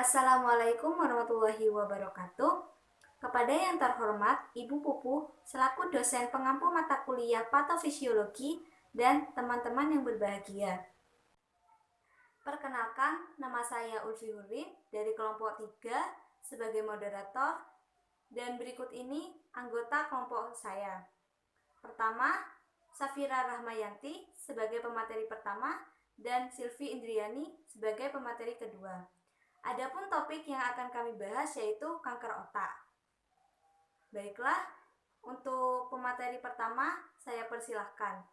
Assalamualaikum warahmatullahi wabarakatuh. Kepada yang terhormat Ibu Pupu selaku dosen pengampu mata kuliah patofisiologi dan teman-teman yang berbahagia. Perkenalkan, nama saya Ulfi Hurin dari kelompok 3 sebagai moderator dan berikut ini anggota kelompok saya. Pertama, Safira Rahmayanti sebagai pemateri pertama dan Silvi Indriani sebagai pemateri kedua. Adapun topik yang akan kami bahas yaitu kanker otak. Baiklah, untuk pemateri pertama saya persilahkan.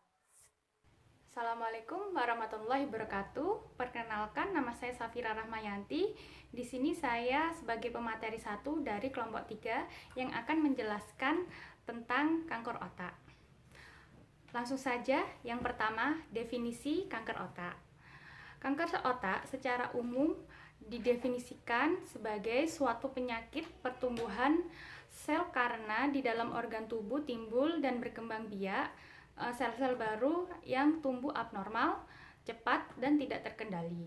Assalamualaikum warahmatullahi wabarakatuh. Perkenalkan, nama saya Safira Rahmayanti. Di sini saya sebagai pemateri 1 dari kelompok 3 yang akan menjelaskan tentang kanker otak. Langsung saja, yang pertama, definisi kanker otak. Kanker otak secara umum didefinisikan sebagai suatu penyakit pertumbuhan sel karena di dalam organ tubuh timbul dan berkembang biak sel-sel baru yang tumbuh abnormal, cepat, dan tidak terkendali.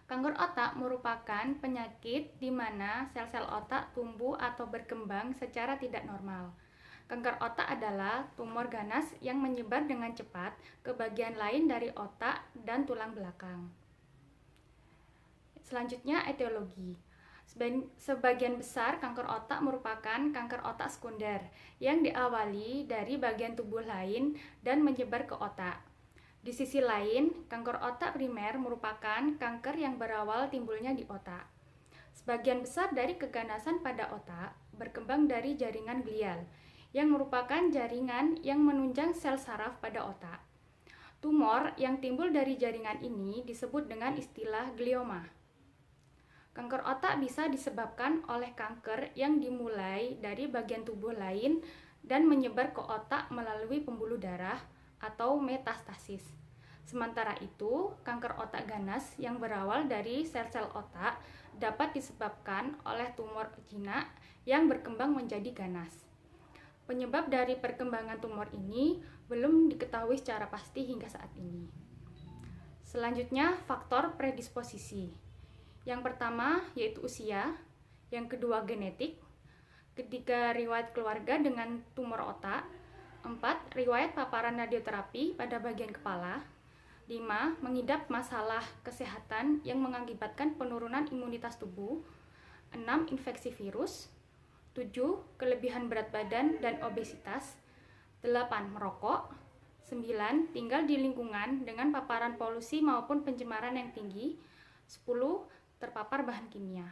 Kanker otak merupakan penyakit di mana sel-sel otak tumbuh atau berkembang secara tidak normal. Kanker otak adalah tumor ganas yang menyebar dengan cepat ke bagian lain dari otak dan tulang belakang. Selanjutnya, etiologi. Sebagian besar kanker otak merupakan kanker otak sekunder yang diawali dari bagian tubuh lain dan menyebar ke otak. Di sisi lain, kanker otak primer merupakan kanker yang berawal timbulnya di otak. Sebagian besar dari keganasan pada otak berkembang dari jaringan glial, yang merupakan jaringan yang menunjang sel saraf pada otak. Tumor yang timbul dari jaringan ini disebut dengan istilah glioma. Kanker otak bisa disebabkan oleh kanker yang dimulai dari bagian tubuh lain dan menyebar ke otak melalui pembuluh darah atau metastasis. Sementara itu, kanker otak ganas yang berawal dari sel-sel otak dapat disebabkan oleh tumor jinak yang berkembang menjadi ganas. Penyebab dari perkembangan tumor ini belum diketahui secara pasti hingga saat ini. Selanjutnya, faktor predisposisi. Yang pertama yaitu usia, yang kedua genetik, ketiga riwayat keluarga dengan tumor otak, 4 riwayat paparan radioterapi pada bagian kepala, 5 mengidap masalah kesehatan yang mengakibatkan penurunan imunitas tubuh, 6 infeksi virus, 7 kelebihan berat badan dan obesitas, 8 merokok, 9 tinggal di lingkungan dengan paparan polusi maupun pencemaran yang tinggi, 10 terpapar bahan kimia.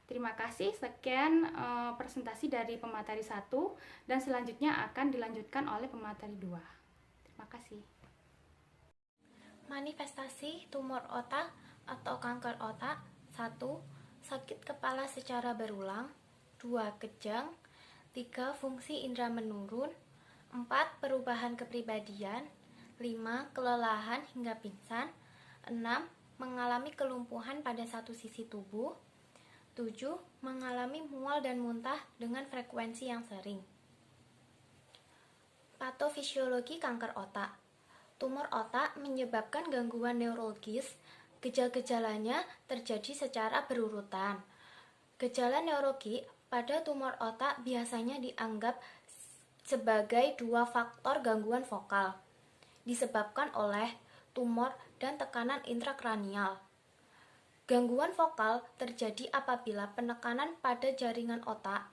Terima kasih, sekian presentasi dari pemateri 1 dan selanjutnya akan dilanjutkan oleh pemateri 2. Terima kasih. Manifestasi tumor otak atau kanker otak. 1. Sakit kepala secara berulang. 2. Kejang. 3. Fungsi indera menurun. 4. Perubahan kepribadian. 5. Kelelahan hingga pingsan. 6. Mengalami kelumpuhan pada satu sisi tubuh. 7. Mengalami mual dan muntah dengan frekuensi yang sering. Patofisiologi kanker otak. Tumor otak menyebabkan gangguan neurologis. Gejala-gejalanya terjadi secara berurutan. Gejala neurologi pada tumor otak biasanya dianggap sebagai 2 faktor gangguan vokal, disebabkan oleh tumor dan tekanan intrakranial. Gangguan vokal terjadi apabila penekanan pada jaringan otak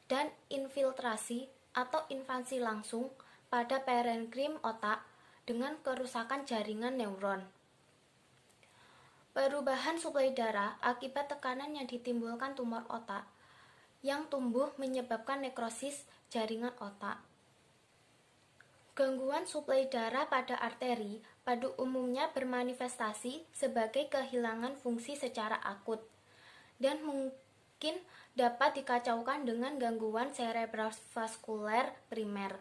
dan infiltrasi atau invasi langsung pada parenkrim otak dengan kerusakan jaringan neuron. Perubahan suplai darah akibat tekanan yang ditimbulkan tumor otak yang tumbuh menyebabkan nekrosis jaringan otak. Gangguan suplai darah pada arteri pada umumnya bermanifestasi sebagai kehilangan fungsi secara akut dan mungkin dapat dikacaukan dengan gangguan cerebrovaskuler primer.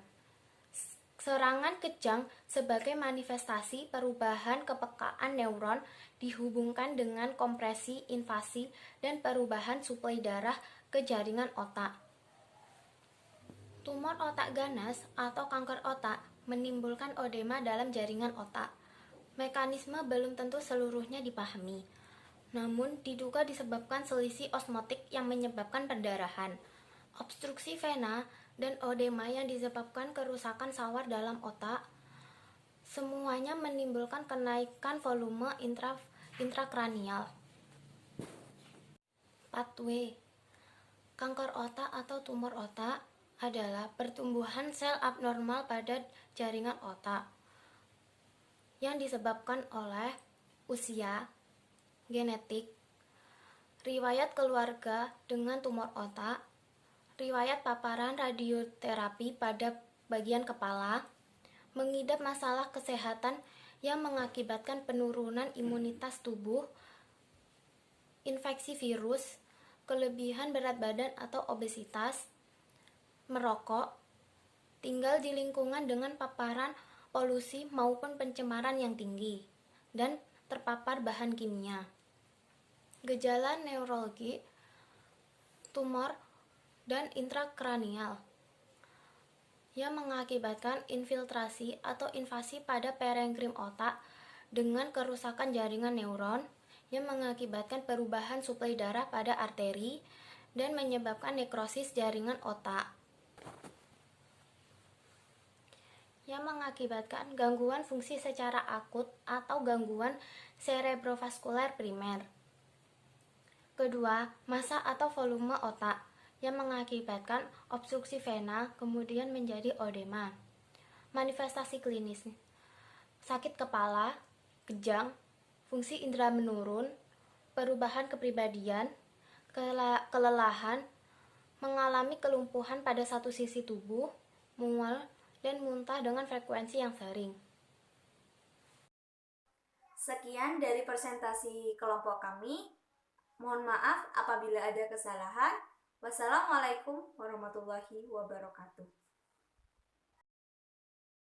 Serangan kejang sebagai manifestasi perubahan kepekaan neuron dihubungkan dengan kompresi, invasi, dan perubahan suplai darah ke jaringan otak. Tumor otak ganas atau kanker otak menimbulkan odema dalam jaringan otak. Mekanisme belum tentu seluruhnya dipahami. namun diduga disebabkan selisih osmotik yang menyebabkan perdarahan, obstruksi vena, dan odema yang disebabkan kerusakan sawar dalam otak. Semuanya menimbulkan kenaikan volume intrakranial. Pathway kanker otak atau tumor otak adalah pertumbuhan sel abnormal pada jaringan otak yang disebabkan oleh usia, genetik, riwayat keluarga dengan tumor otak, riwayat paparan radioterapi pada bagian kepala, mengidap masalah kesehatan yang mengakibatkan penurunan imunitas tubuh, infeksi virus, kelebihan berat badan atau obesitas, merokok, tinggal di lingkungan dengan paparan polusi maupun pencemaran yang tinggi, dan terpapar bahan kimia. Gejala neurologi, tumor, dan intrakranial yang mengakibatkan infiltrasi atau invasi pada parenkrim otak dengan kerusakan jaringan neuron yang mengakibatkan perubahan suplai darah pada arteri dan menyebabkan nekrosis jaringan otak. Yang mengakibatkan gangguan fungsi secara akut atau gangguan cerebrovaskuler primer. Kedua, massa atau volume otak yang mengakibatkan obstruksi vena kemudian menjadi odema. Manifestasi klinis: sakit kepala, kejang, fungsi indera menurun, perubahan kepribadian, kelelahan, mengalami kelumpuhan pada satu sisi tubuh, mual, dan muntah dengan frekuensi yang sering. Sekian dari presentasi kelompok kami. Mohon maaf apabila ada kesalahan. Wassalamualaikum warahmatullahi wabarakatuh.